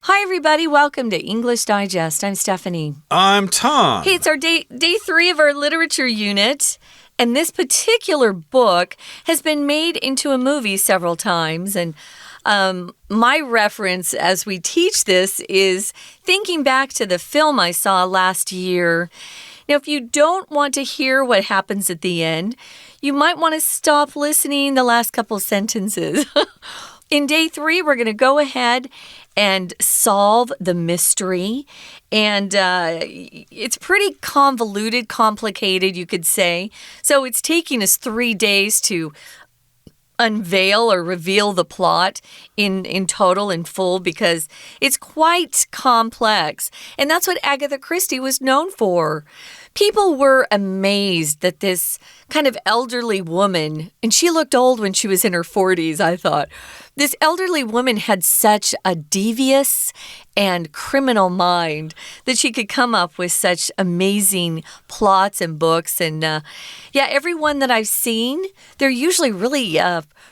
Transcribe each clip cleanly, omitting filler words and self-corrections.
Hi, everybody. Welcome to English Digest. I'm Stephanie. I'm Tom. Hey, it's our day 3 of our literature unit. And this particular book has been made into a movie several times. And my reference as we teach this is thinking back to the film I saw last year. Now, if you don't want to hear what happens at the end, you might want to stop listening the last couple sentences. In day 3, we're going to go ahead and solve the mystery. And it's pretty convoluted, complicated, you could say. So it's taking us 3 days to unveil or reveal the plot in total, in full, because it's quite complex. And that's what Agatha Christie was known for. People were amazed that this kind of elderly woman, and she looked old when she was in her 40s, I thought. This elderly woman had such a devious and criminal mind that she could come up with such amazing plots and books. And everyone that I've seen, they're usually really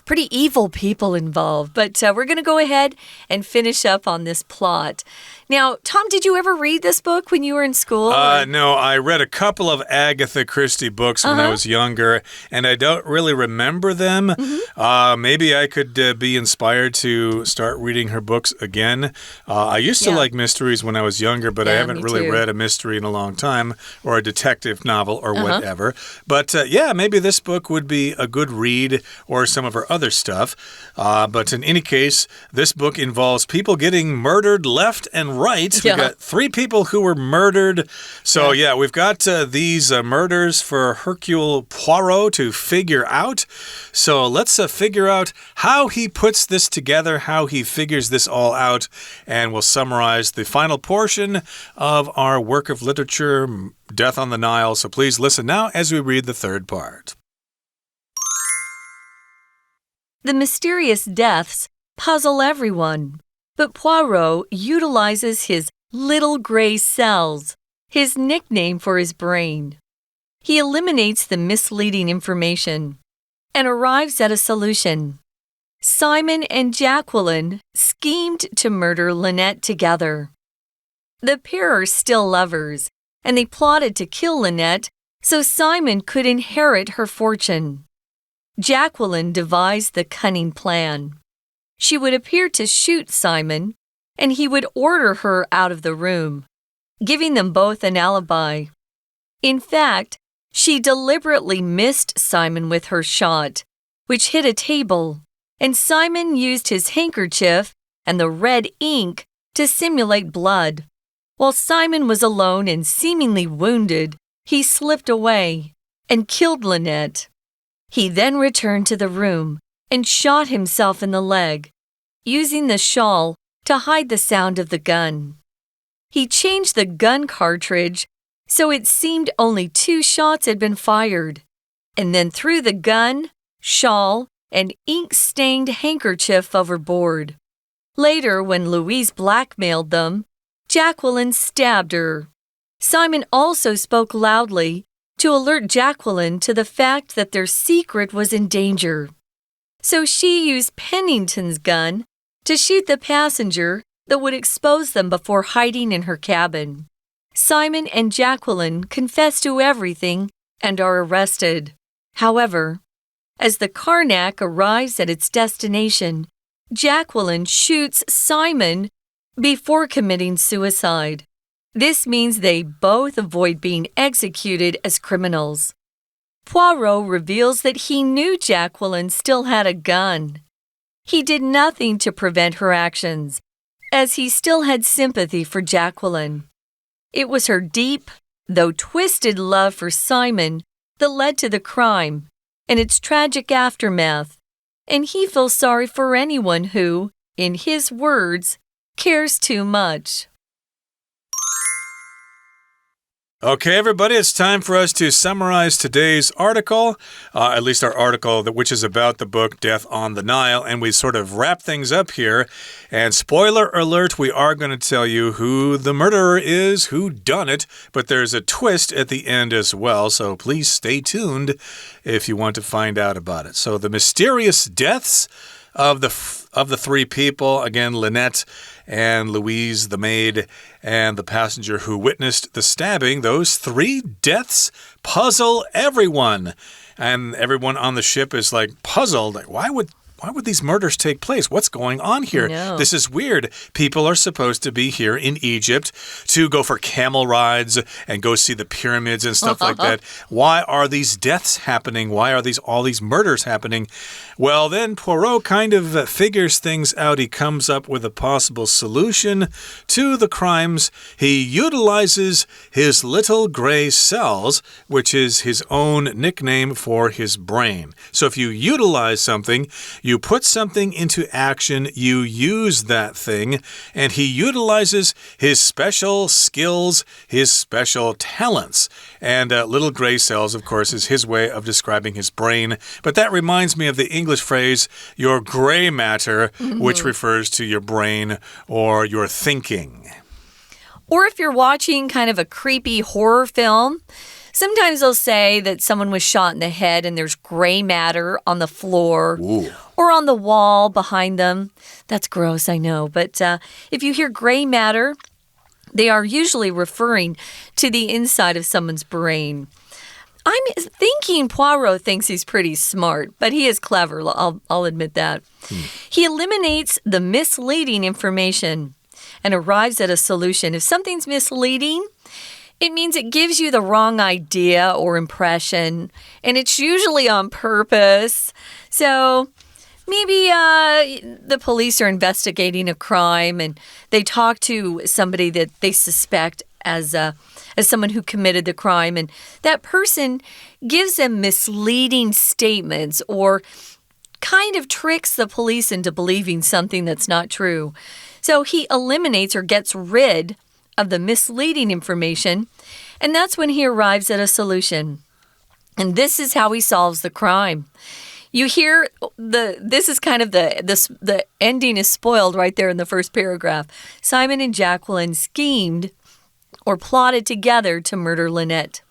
pretty evil people involved. But we're going to go ahead and finish up on this plot. Now, Tom, did you ever read this book when you were in school? No, I read a couple of Agatha Christie books when I was younger, and I don't really remember them. Maybe I could be inspired to start reading her books again. I used to like mysteries when I was younger, but I haven't really read a mystery in a long time, or a detective novel or whatever. But maybe this book would be a good read, or some of her other stuff. But in any case, this book involves people getting murdered left and right. We've got 3 people who were murdered. So, we've got these murders for Hercule Poirot to figure out. So let's figure out how he puts this together, how he figures this all out, and we'll summarize the final portion of our work of literature, Death on the Nile. So please listen now as we read the third part. The mysterious deaths puzzle everyone. But Poirot utilizes his little gray cells, his nickname for his brain. He eliminates the misleading information and arrives at a solution. Simon and Jacqueline schemed to murder Lynette together. The pair are still lovers, and they plotted to kill Lynette so Simon could inherit her fortune. Jacqueline devised the cunning plan. She would appear to shoot Simon, and he would order her out of the room, giving them both an alibi. In fact, she deliberately missed Simon with her shot, which hit a table, and Simon used his handkerchief and the red ink to simulate blood. While Simon was alone and seemingly wounded, he slipped away and killed Lynette. He then returned to the room and shot himself in the leg, using the shawl to hide the sound of the gun. He changed the gun cartridge so it seemed only 2 shots had been fired, and then threw the gun, shawl, and ink-stained handkerchief overboard. Later, when Louise blackmailed them, Jacqueline stabbed her. Simon also spoke loudly to alert Jacqueline to the fact that their secret was in danger. So she used Pennington's gun to shoot the passenger that would expose them before hiding in her cabin. Simon and Jacqueline confess to everything and are arrested. However, as the Karnak arrives at its destination, Jacqueline shoots Simon before committing suicide. This means they both avoid being executed as criminals. Poirot reveals that he knew Jacqueline still had a gun. He did nothing to prevent her actions, as he still had sympathy for Jacqueline. It was her deep, though twisted love for Simon that led to the crime and its tragic aftermath, and he feels sorry for anyone who, in his words, cares too much. Okay, everybody, it's time for us to summarize today's article, at least our article which is about the book Death on the Nile, and we sort of wrap things up here. And spoiler alert, we are going to tell you who the murderer is, who done it, but there's a twist at the end as well, so please stay tuned if you want to find out about it. So the mysterious deaths of the three people, again, Lynette and Louise, the maid, and the passenger who witnessed the stabbing, those three deaths puzzle everyone. And everyone on the ship is like puzzled. Like, why would these murders take place? What's going on here? This is weird. People are supposed to be here in Egypt to go for camel rides and go see the pyramids and stuff like that. Why are these deaths happening? Why are all these murders happening? Well, then Poirot kind of figures things out. He comes up with a possible solution to the crimes. He utilizes his little gray cells, which is his own nickname for his brain. So if you utilize something, you put something into action, you use that thing, and he utilizes his special skills, his special talents. And little gray cells, of course, is his way of describing his brain. But that reminds me of the English phrase, your gray matter, which refers to your brain or your thinking. Or if you're watching kind of a creepy horror film, sometimes they'll say that someone was shot in the head and there's gray matter on the floor. Ooh. Or on the wall behind them. That's gross, I know. But if you hear gray matter, they are usually referring to the inside of someone's brain. I'm thinking Poirot thinks he's pretty smart, but he is clever. I'll admit that. He eliminates the misleading information and arrives at a solution. If something's misleading, it means it gives you the wrong idea or impression, and it's usually on purpose. So maybe the police are investigating a crime and they talk to somebody that they suspect as someone who committed the crime, and that person gives them misleading statements or kind of tricks the police into believing something that's not true. So he eliminates or gets rid of the misleading information, and that's when he arrives at a solution. And this is how he solves the crime. You hear this is kind of the ending is spoiled right there in the first paragraph. Simon and Jacqueline schemed or plotted together to murder Lynette.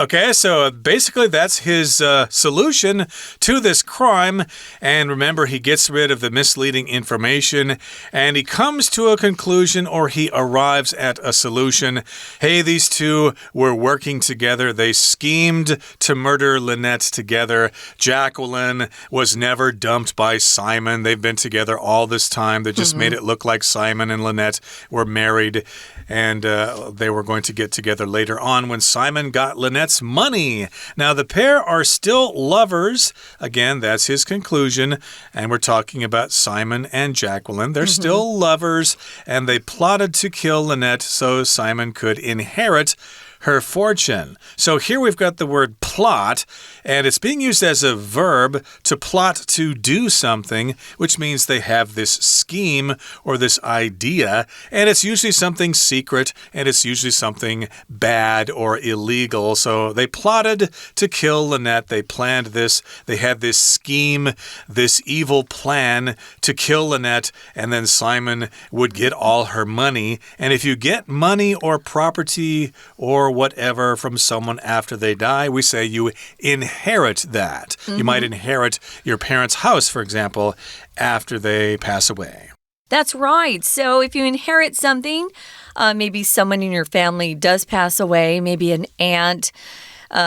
Okay, so basically that's his solution to this crime. And remember, he gets rid of the misleading information and he comes to a conclusion, or he arrives at a solution. Hey, these two were working together. They schemed to murder Lynette together. Jacqueline was never dumped by Simon. They've been together all this time. They just made it look like Simon and Lynette were married, and they were going to get together later on when Simon got Lynette's money. Now, the pair are still lovers. Again, that's his conclusion. And we're talking about Simon and Jacqueline. They're still lovers, and they plotted to kill Lynette so Simon could inherit her fortune. So here we've got the word plot, and it's being used as a verb to plot to do something, which means they have this scheme or this idea, and it's usually something secret, and it's usually something bad or illegal. So they plotted to kill Lynette. They planned this. They had this scheme, this evil plan to kill Lynette, and then Simon would get all her money. And if you get money or property or whatever from someone after they die, we say you inherit that. You might inherit your parents' house, for example, after they pass away. That's right. So if you inherit something, maybe someone in your family does pass away, maybe an aunt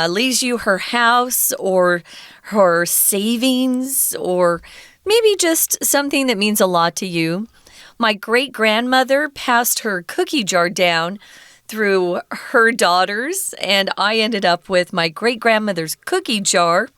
leaves you her house or her savings, or maybe just something that means a lot to you. My great-grandmother passed her cookie jar down through her daughters, and I ended up with my great-grandmother's cookie jar,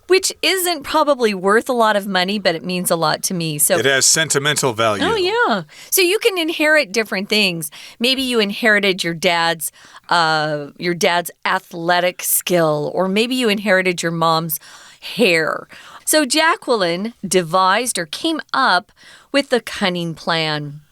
which isn't probably worth a lot of money, but it means a lot to me. So it has sentimental value. Oh, yeah. So you can inherit different things. Maybe you inherited your dad's athletic skill, or maybe you inherited your mom's hair. So Jacqueline devised or came up with the cunning plan.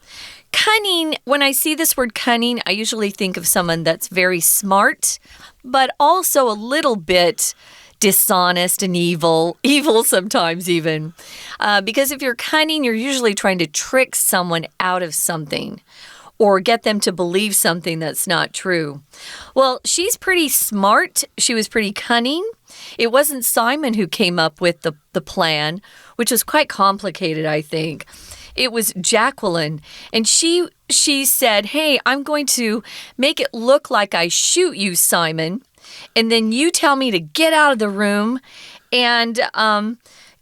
Cunning, when I see this word cunning, I usually think of someone that's very smart, but also a little bit dishonest and evil sometimes even. Because if you're cunning, you're usually trying to trick someone out of something or get them to believe something that's not true. Well, she's pretty smart. She was pretty cunning. It wasn't Simon who came up with the plan, which was quite complicated, I think. It was Jacqueline, and she said, hey, I'm going to make it look like I shoot you, Simon, and then you tell me to get out of the room, and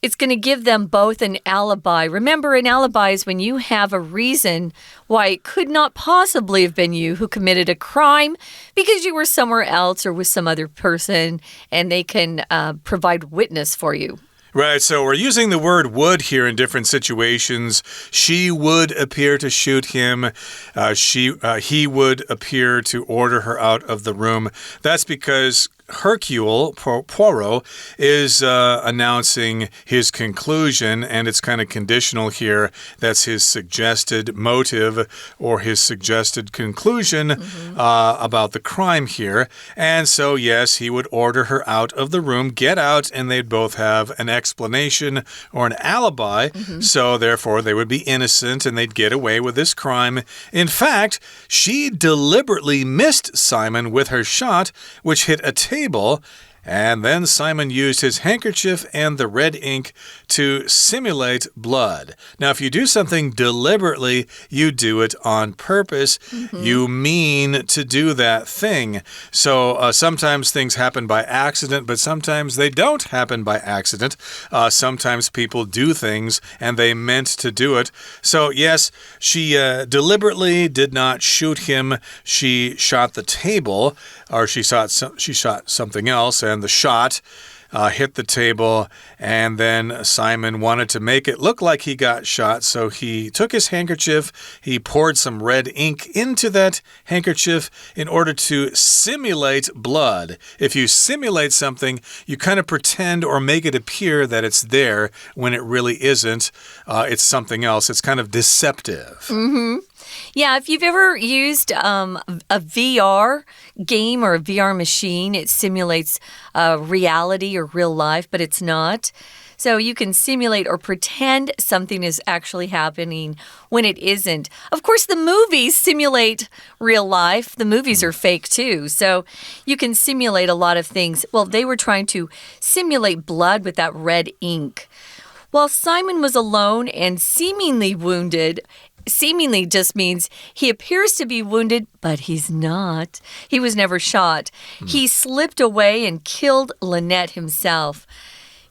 it's going to give them both an alibi. Remember, an alibi is when you have a reason why it could not possibly have been you who committed a crime because you were somewhere else or with some other person, and they can provide witness for you. Right, so we're using the word would here in different situations. She would appear to shoot him. He would appear to order her out of the room. That's because Hercule Poirot is announcing his conclusion, and it's kind of conditional here. That's his suggested motive or his suggested conclusion about the crime here. And so, yes, he would order her out of the room, get out, and they'd both have an explanation or an alibi. So, therefore, they would be innocent and they'd get away with this crime. In fact, she deliberately missed Simon with her shot, which hit a table. And then Simon used his handkerchief and the red ink to simulate blood. Now, if you do something deliberately, you do it on purpose. You mean to do that thing. So sometimes things happen by accident, but sometimes they don't happen by accident. Sometimes people do things and they meant to do it. So, yes, she deliberately did not shoot him. She shot the table, or she shot something else, and the shot hit the table, and then Simon wanted to make it look like he got shot, so he took his handkerchief, he poured some red ink into that handkerchief in order to simulate blood. If you simulate something, you kind of pretend or make it appear that it's there when it really isn't. It's something else. It's kind of deceptive. Yeah, if you've ever used a VR game or a VR machine, it simulates reality or real life, but it's not. So you can simulate or pretend something is actually happening when it isn't. Of course, the movies simulate real life. The movies are fake too. So you can simulate a lot of things. Well, they were trying to simulate blood with that red ink. While Simon was alone and seemingly wounded, seemingly just means he appears to be wounded, but he's not. He was never shot. He slipped away and killed Lynette himself.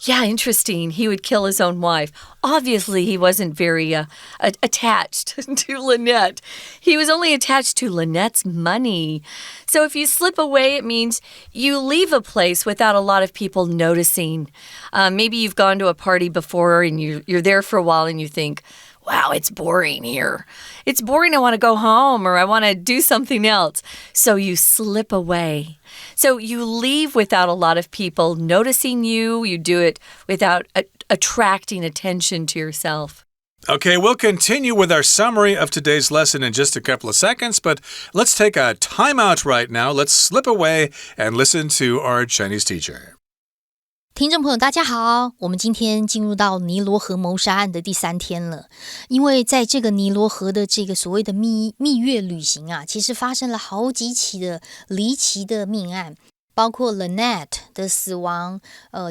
Yeah, interesting. He would kill his own wife. Obviously, he wasn't very attached to Lynette. He was only attached to Lynette's money. So if you slip away, it means you leave a place without a lot of people noticing. Maybe you've gone to a party before and you're there for a while and you think, wow, it's boring here. It's boring. I want to go home or I want to do something else. So you slip away. So you leave without a lot of people noticing you. You do it without attracting attention to yourself. Okay, we'll continue with our summary of today's lesson in just a couple of seconds, but let's take a time out right now. Let's slip away and listen to our Chinese teacher. 听众朋友大家好，我们今天进入到尼罗河谋杀案的第3天了。因为在这个尼罗河的这个所谓的蜜月旅行啊，其实发生了好几起的离奇的命案，包括 Lynette 的死亡，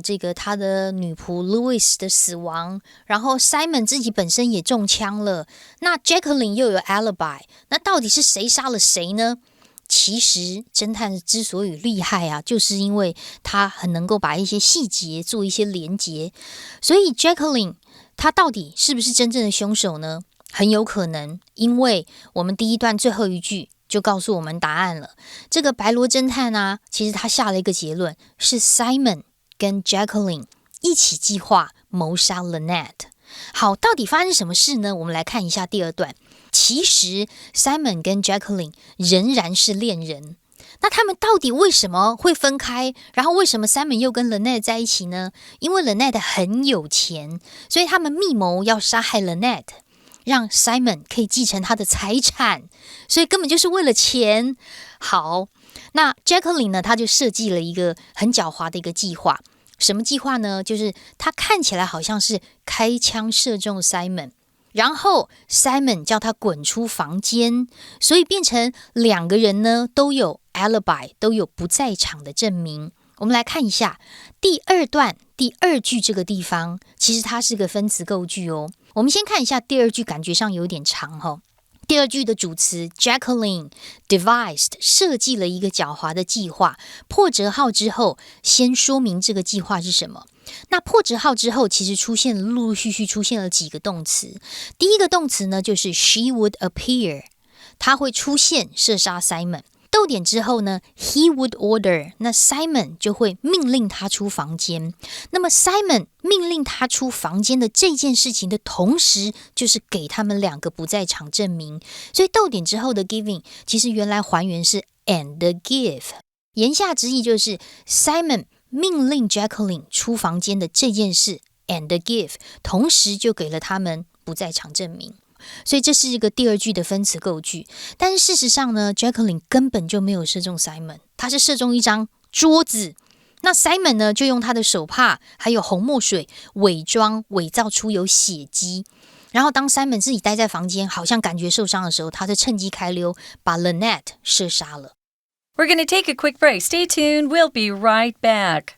这个他的女仆 Louis 的死亡，然后 Simon 自己本身也中枪了，那 Jacqueline 又有 alibi， 那到底是谁杀了谁呢？其实侦探之所以厉害啊，就是因为他很能够把一些细节做一些连结。所以 Jacqueline 他到底是不是真正的凶手呢？很有可能，因为我们第一段最后一句就告诉我们答案了。这个白罗侦探啊，其实他下了一个结论，是 Simon 跟 Jacqueline 一起计划谋杀 Lynette。好，到底发生什么事呢？我们来看一下第2段。其实 Simon 跟 Jacqueline 仍然是恋人，那他们到底为什么会分开？然后为什么 Simon 又跟 Lynette 在一起呢？因为 Lynette 很有钱，所以他们密谋要杀害 Lynette， 让 Simon 可以继承他的财产，所以根本就是为了钱。好，那 Jacqueline 呢，他就设计了一个很狡猾的一个计划。什么计划呢？就是他看起来好像是开枪射中 Simon， 然后 Simon 叫他滚出房间，所以变成2个人呢都有 alibi， 都有不在场的证明。我们来看一下第二段第二句这个地方，其实它是个分词构句哦。我们先看一下第二句，感觉上有点长哦。第二句的主词 Jacqueline devised 设计了一个狡猾的计划，破折号之后先说明这个计划是什么。那破折号之后其实陆陆续续出现了几个动词。第一个动词呢就是 she would appear， 它会出现射杀 Simon。逗点之后呢 he would order， 那 Simon 就会命令他出房间。那么 Simon 命令他出房间的这件事情的同时，就是给他们两个不在场证明。所以逗点之后的 giving 其实原来还原是 and give， 言下之意就是 Simon 命令 Jacqueline 出房间的这件事 and give， 同时就给了他们不在场证明。所以这是一个第二句的分词构句，但是事实上呢 Jacqueline 根本就没有射中 Simon， 他是射中一张桌子。那 Simon 呢就用他的手帕还有红墨水伪造出有血迹，然后当 Simon 自己待在房间好像感觉受伤的时候，他就趁机开溜把 Lynette 射杀了。 We're going to take a quick break. Stay tuned. We'll be right back.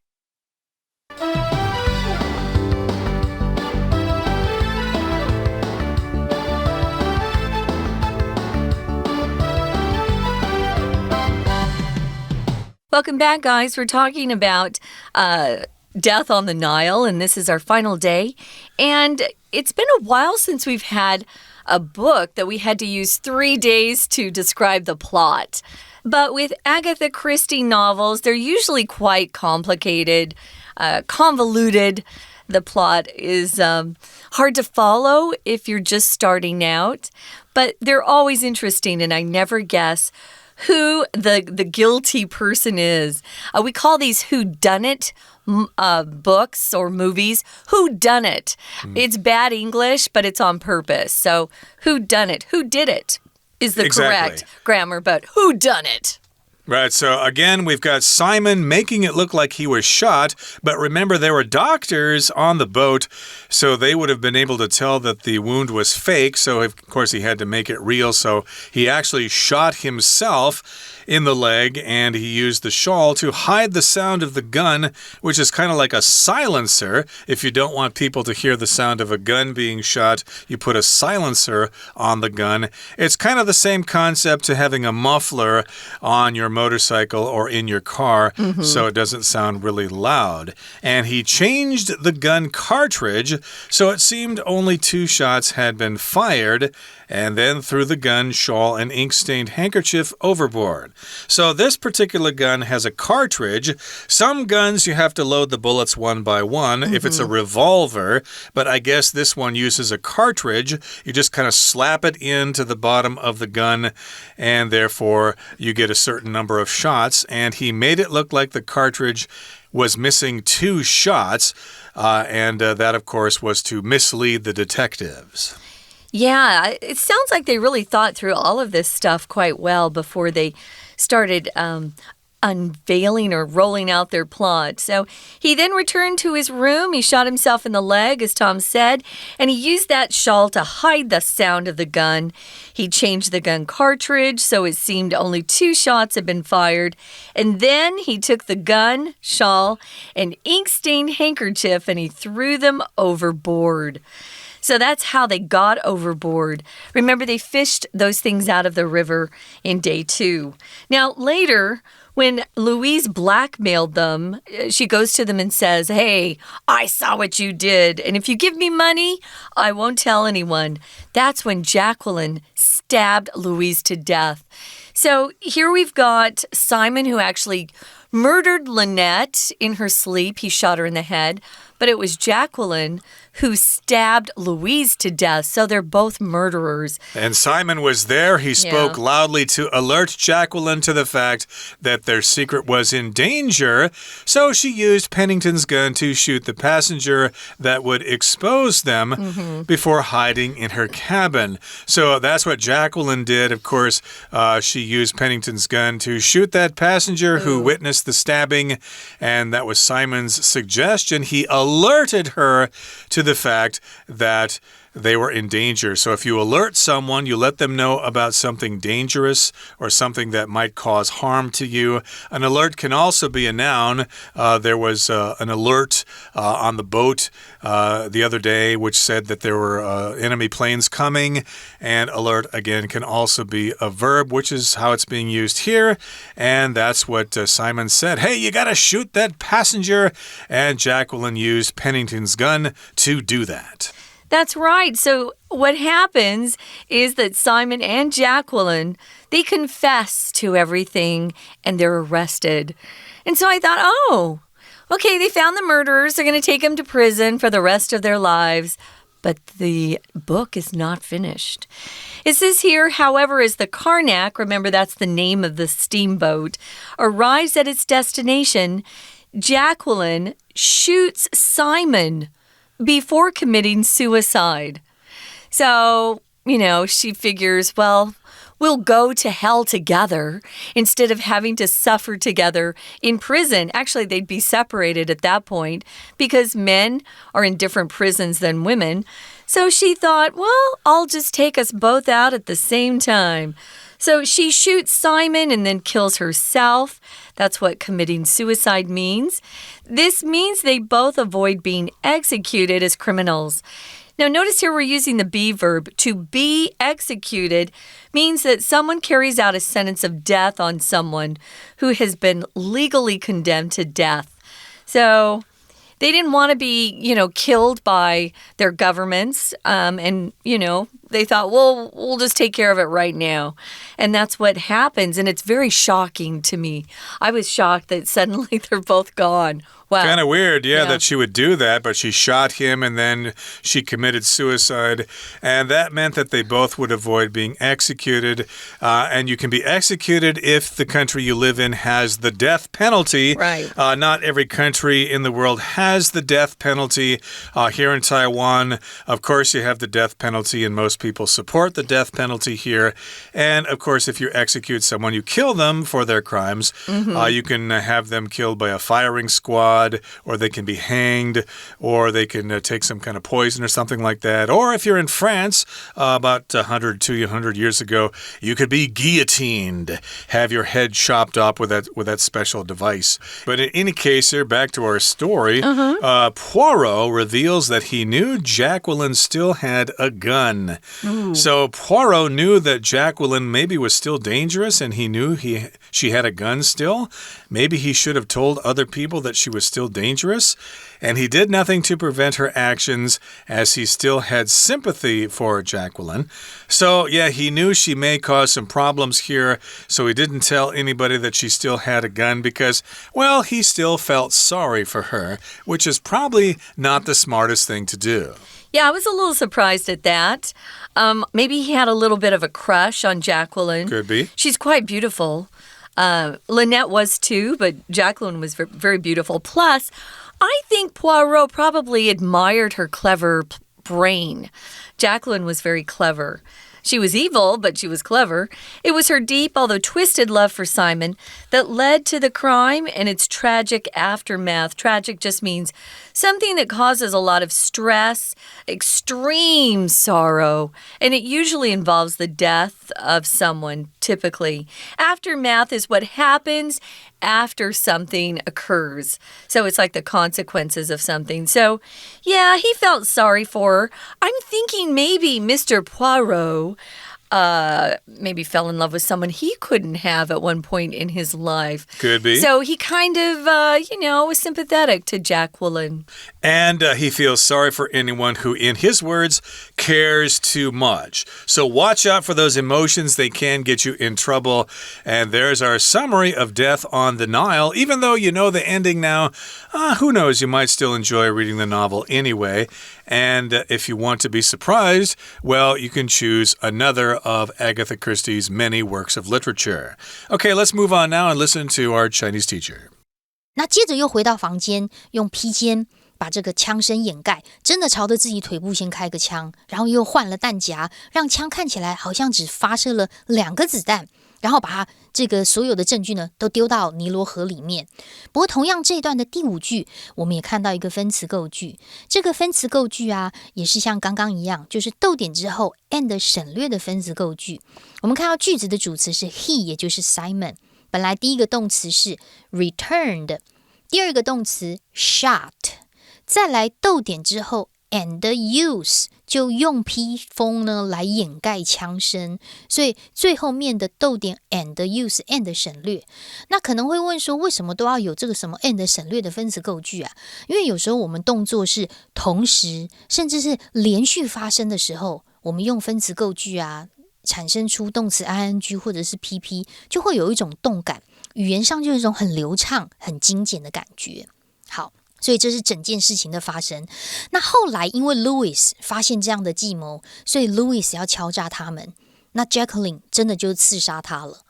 Welcome back, guys. We're talking about death on the Nile, and this is our final day. And it's been a while since we've had a book that we had to use 3 days to describe the plot. But with Agatha Christie novels, they're usually quite complicated, convoluted. The plot is hard to follow if you're just starting out, but they're always interesting, and I never guess who the guilty person is. We call these whodunit books or movies whodunit. It's bad English, but it's on purpose. So whodunit, who did it is the correct grammar, but whodunit. Right, so again, we've got Simon making it look like he was shot, but remember there were doctors on the boat, so they would have been able to tell that the wound was fake, so of course he had to make it real, so he actually shot himself in the leg, and he used the shawl to hide the sound of the gun, which is kind of like a silencer. If you don't want people to hear the sound of a gun being shot, you put a silencer on the gun. It's kind of the same concept to having a muffler on your motorcycle or in your car, so it doesn't sound really loud. And he changed the gun cartridge, so it seemed only 2 shots had been fired, and then threw the gun, shawl, and ink-stained handkerchief overboard. So this particular gun has a cartridge. Some guns you have to load the bullets one by one if it's a revolver, but I guess this one uses a cartridge. You just kind of slap it into the bottom of the gun, and therefore you get a certain number of shots, and he made it look like the cartridge was missing 2 shots, and that, of course, was to mislead the detectives. Yeah, it sounds like they really thought through all of this stuff quite well before they started unveiling or rolling out their plot. So he then returned to his room. He shot himself in the leg, as Tom said, and he used that shawl to hide the sound of the gun. He changed the gun cartridge, so it seemed only 2 shots had been fired. And then he took the gun, shawl, and ink-stained handkerchief, and he threw them overboard. So that's how they got overboard. Remember, they fished those things out of the river in day 2. Now, later, when Louise blackmailed them, she goes to them and says, "Hey, I saw what you did, and if you give me money, I won't tell anyone." That's when Jacqueline stabbed Louise to death. So here we've got Simon, who actually murdered Lynette in her sleep. He shot her in the head. But it was Jacqueline who stabbed Louise to death. So they're both murderers. And Simon was there. He spoke loudly to alert Jacqueline to the fact that their secret was in danger. So she used Pennington's gun to shoot the passenger that would expose them before hiding in her cabin. So that's what Jacqueline did. Of course, she used Pennington's gun to shoot that passenger who witnessed the stabbing. And that was Simon's suggestion. He alerted her to the fact that they were in danger. So if you alert someone, you let them know about something dangerous or something that might cause harm to you. An alert can also be a noun. There was an alert on the boat the other day which said that there were enemy planes coming. And alert, again, can also be a verb, which is how it's being used here. And that's what Simon said. Hey, you got to shoot that passenger. And Jacqueline used Pennington's gun to do that. That's right. So what happens is that Simon and Jacqueline, they confess to everything and they're arrested. And so I thought, oh, okay, they found the murderers. They're going to take them to prison for the rest of their lives. But the book is not finished. It says here, however, as the Karnak, remember that's the name of the steamboat, arrives at its destination, Jacqueline shoots Simon before committing suicide. So, she figures, well, we'll go to hell together instead of having to suffer together in prison. Actually, they'd be separated at that point because men are in different prisons than women. So she thought, well, I'll just take us both out at the same time. So she shoots Simon and then kills herself. That's what committing suicide means. This means they both avoid being executed as criminals. Now, notice here we're using the be verb. To be executed means that someone carries out a sentence of death on someone who has been legally condemned to death. So they didn't want to be, killed by their governments. They thought, well, we'll just take care of it right now. And that's what happens. And it's very shocking to me. I was shocked that suddenly they're both gone. Wow. Kind of weird, yeah, that she would do that, but she shot him and then she committed suicide. And that meant that they both would avoid being executed. And you can be executed if the country you live in has the death penalty. Right. Not every country in the world has the death penalty. Here in Taiwan, of course, you have the death penalty, and most people support the death penalty here. And, of course, if you execute someone, you kill them for their crimes. You can have them killed by a firing squad, or they can be hanged, or they can take some kind of poison or something like that. Or if you're in France, about 100, 200 years ago, you could be guillotined, have your head chopped off with that special device. But in any case, here, back to our story, Poirot reveals that he knew Jacqueline still had a gun. Ooh. So Poirot knew that Jacqueline maybe was still dangerous, and he knew she had a gun still. Maybe he should have told other people that she was still dangerous, and he did nothing to prevent her actions, as he still had sympathy for Jacqueline. So, yeah, he knew she may cause some problems here, so he didn't tell anybody that she still had a gun because, well, he still felt sorry for her, which is probably not the smartest thing to do. Yeah, I was a little surprised at that. Maybe he had a little bit of a crush on Jacqueline. Could be. She's quite beautiful. Lynette was too, but Jacqueline was very beautiful. Plus, I think Poirot probably admired her clever brain. Jacqueline was very clever. She was evil, but she was clever. It was her deep, although twisted love for Simon that led to the crime and its tragic aftermath. Tragic just means something that causes a lot of stress, extreme sorrow, and it usually involves the death of someone, typically. Aftermath is what happens after something occurs. So it's like the consequences of something. So, yeah, he felt sorry for her. I'm thinking maybe Mr. Poirot maybe fell in love with someone he couldn't have at one point in his life. Could be. So he kind of, was sympathetic to Jacqueline. And he feels sorry for anyone who, in his words, cares too much. So watch out for those emotions. They can get you in trouble. And there's our summary of Death on the Nile. Even though you know the ending now, who knows, you might still enjoy reading the novel anyway. And if you want to be surprised, well, you can choose another of Agatha Christie's many works of literature. Okay, let's move on now and listen to our Chinese teacher. 那接着又回到房间，用披肩把这个枪声掩盖，真的朝着自己腿部先开个枪，然后又换了弹夹，让枪看起来好像只发射了2个子弹。然后把它这个所有的证据呢都丢到尼罗河里面。不过同样这一段的第5句，我们也看到一个分词构句。这个分词构句啊，也是像刚刚一样，就是逗点之后 and 省略的分词构句。我们看到句子的主词是 he， 也就是 Simon。本来第一个动词是 returned， 第二个动词 shot， 再来逗点之后 and use， 就用披风呢来掩盖枪声，所以最后面的逗点 and use and 省略。那可能会问说，为什么都要有这个什么 and 省略的分词构句啊？因为有时候我们动作是同时甚至是连续发生的时候，我们用分词构句啊，产生出动词 ing 或者是 pp， 就会有一种动感，语言上就有一种很流畅很精简的感觉。好，所以这是整件事情的发生。那后来因为 Louis 发现这样的计谋，所以 Louis 要敲诈他们，那 Jacqueline 真的就刺杀他了。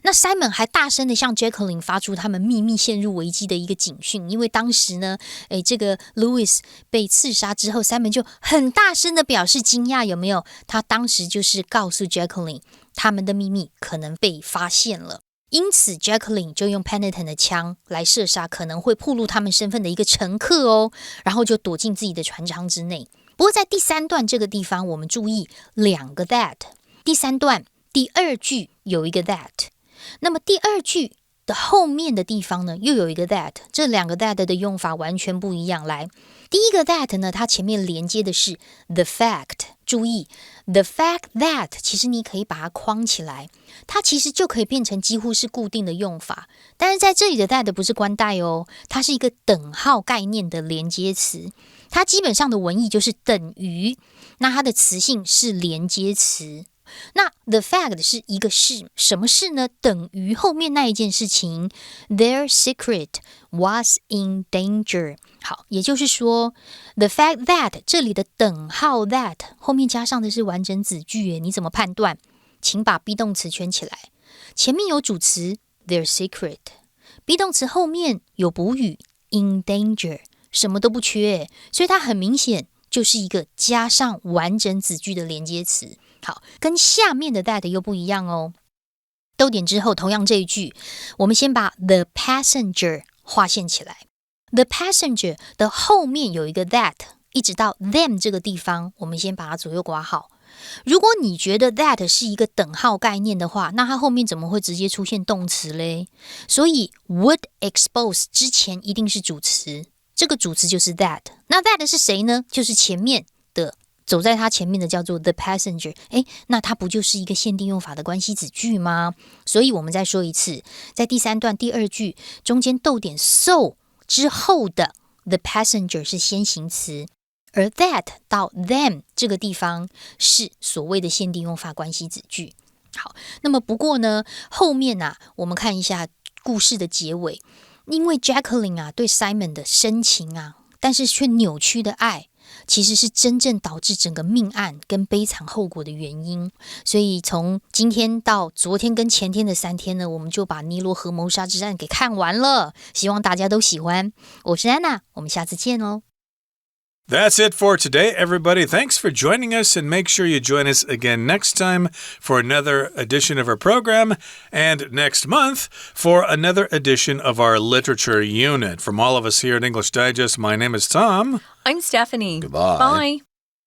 那 Simon 还大声的向 Jacqueline 发出他们秘密陷入危机的一个警讯，因为当时呢，这个 Louis 被刺杀之后， Simon 就很大声的表示惊讶，有没有？他当时就是告诉 Jacqueline 他们的秘密可能被发现了，因此 Jacqueline 就用 Penitent 的枪来射杀可能会暴露他们身份的一个乘客哦，然后就躲进自己的船舱之内。不过在第3段这个地方，我们注意2个 that， 第3段第2句有一个 that， 那么第2句的后面的地方呢，又有一个 that， 这2个 that 的用法完全不一样。来，第一个 that 呢，它前面连接的是 the fact， 注意 the fact that 其实你可以把它框起来，它其实就可以变成几乎是固定的用法。但是在这里的 that 不是关代哦，它是一个等号概念的连接词，它基本上的文意就是等于，那它的词性是连接词。那 the fact 是一个事，什么事呢？等于后面那一件事情 their secret was in danger。 好，也就是说 the fact that 这里的等号 that 后面加上的是完整子句耶，你怎么判断？请把 be 动词圈起来，前面有主词 their secret， be 动词后面有补语 in danger， 什么都不缺，所以它很明显就是一个加上完整子句的连接词。好，跟下面的 that 又不一样哦。逗点之后，同样这一句，我们先把 the passenger 划线起来。the passenger 的后面有一个 that， 一直到 them 这个地方，我们先把它左右括号。如果你觉得 that 是一个等号概念的话，那它后面怎么会直接出现动词嘞？所以 would expose 之前一定是主词，这个主词就是 that。那 that 是谁呢？就是前面的走在它前面的叫做 the passenger， 那它不就是一个限定用法的关系子句吗？所以我们再说一次，在第3段第2句中间逗点 so 之后的 the passenger 是先行词，而 that 到 them 这个地方是所谓的限定用法关系子句。好，那么不过呢，后面我们看一下故事的结尾，因为 Jacqueline 对 Simon 的深情但是却扭曲的爱，其实是真正导致整个命案跟悲惨后果的原因。所以从今天到昨天跟前天的3天呢，我们就把尼罗河谋杀之案给看完了，希望大家都喜欢。我是安娜，我们下次见哦。That's it for today, everybody. Thanks for joining us, and make sure you join us again next time for another edition of our program, and next month for another edition of our literature unit. From all of us here at English Digest, my name is Tom. I'm Stephanie. Goodbye. Bye.